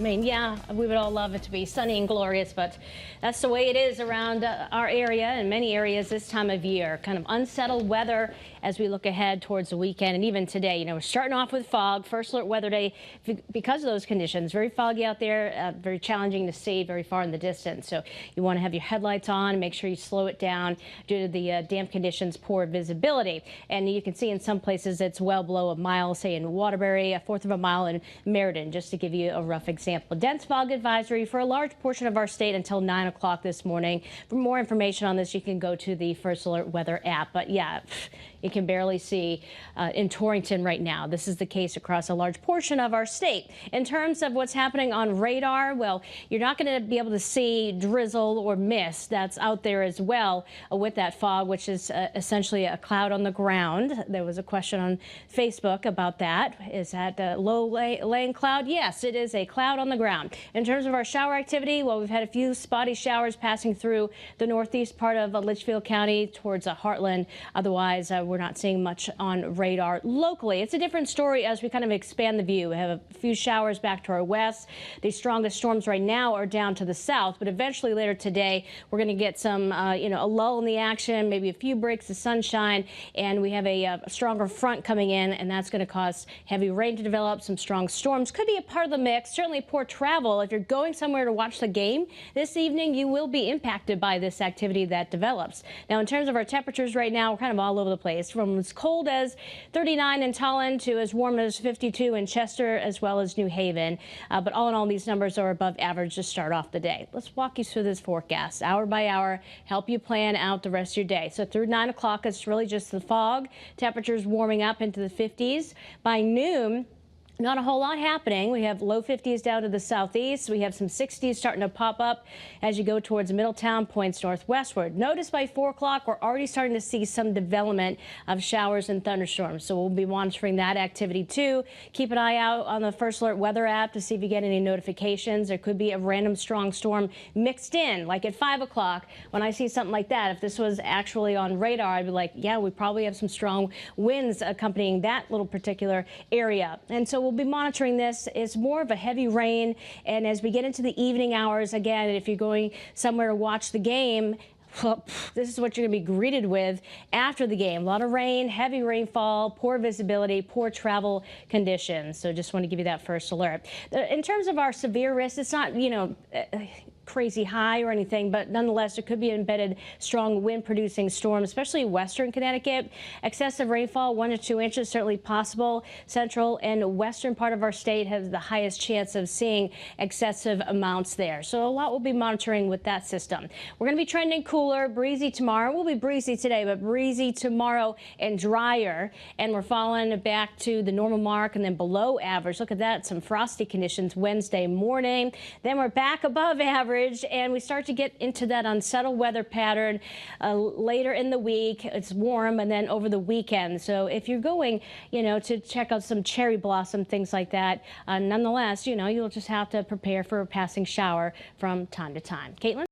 I mean, yeah, we would all love it to be sunny and glorious, but that's the way it is around our area and many areas this time of year. Kind of unsettled weather as we look ahead towards the weekend. And even today, you know, we're starting off with fog. First alert weather day because of those conditions. Very foggy out there, very challenging to see very far in the distance. So you want to have your headlights on, make sure you slow it down due to the damp conditions, poor visibility. And you can see in some places it's well below a mile, say in Waterbury, a fourth of a mile in Meriden, just to give you a rough example. Dense fog advisory for a large portion of our state until 9 o'clock this morning. For more information on this, you can go to the First Alert Weather app. But yeah, you can barely see in Torrington right now. This is the case across a large portion of our state. In terms of what's happening on radar, well, you're not going to be able to see drizzle or mist that's out there as well with that fog, which is essentially a cloud on the ground. There was a question on Facebook about that. Is that a low-laying cloud? Yes, it is a cloud on the ground. In terms of our shower activity, well, we've had a few spotty showers passing through the northeast part of Litchfield County towards Heartland. Otherwise, we're not seeing much on radar locally. It's a different story as we kind of expand the view. We have a few showers back to our west. The strongest storms right now are down to the south, but eventually later today, we're going to get some, a lull in the action, maybe a few breaks of sunshine, and we have a stronger front coming in, and that's going to cause heavy rain to develop. Some strong storms could be a part of the mix. Certainly poor travel. If you're going somewhere to watch the game this evening, you will be impacted by this activity that develops. Now, in terms of our temperatures right now, we're kind of all over the place, from as cold as 39 in Tolland to as warm as 52 in Chester, as well as New Haven. But all in all, these numbers are above average to start off the day. Let's walk you through this forecast hour by hour, help you plan out the rest of your day. So through 9 o'clock, it's really just the fog. Temperatures warming up into the 50s. By noon, not a whole lot happening. We have low 50s down to the southeast. We have some 60s starting to pop up as you go towards Middletown, points northwestward. Notice by 4 o'clock, we're already starting to see some development of showers and thunderstorms. So we'll be monitoring that activity too. Keep an eye out on the First Alert Weather app to see if you get any notifications. There could be a random strong storm mixed in, like at 5 o'clock. When I see something like that, if this was actually on radar, I'd be like, yeah, we probably have some strong winds accompanying that little particular area. And so we'll be monitoring this. It's more of a heavy rain, and as we get into the evening hours, again, if you're going somewhere to watch the game, well, this is what you're going to be greeted with after the game. A lot of rain, heavy rainfall, poor visibility, poor travel conditions. So just want to give you that first alert. In terms of our severe risk, it's not, crazy high or anything, but nonetheless, there could be embedded strong wind-producing storms, especially western Connecticut. Excessive rainfall, 1 to 2 inches, certainly possible. Central and western part of our state has the highest chance of seeing excessive amounts there. So a lot we'll be monitoring with that system. We're going to be trending cooler, breezy tomorrow. We'll be breezy today, but breezy tomorrow and drier. And we're falling back to the normal mark and then below average. Look at that, some frosty conditions Wednesday morning. Then we're back above average, and we start to get into that unsettled weather pattern later in the week. It's warm, and then over the weekend. So if you're going, to check out some cherry blossom, things like that, nonetheless, you'll just have to prepare for a passing shower from time to time. Caitlin?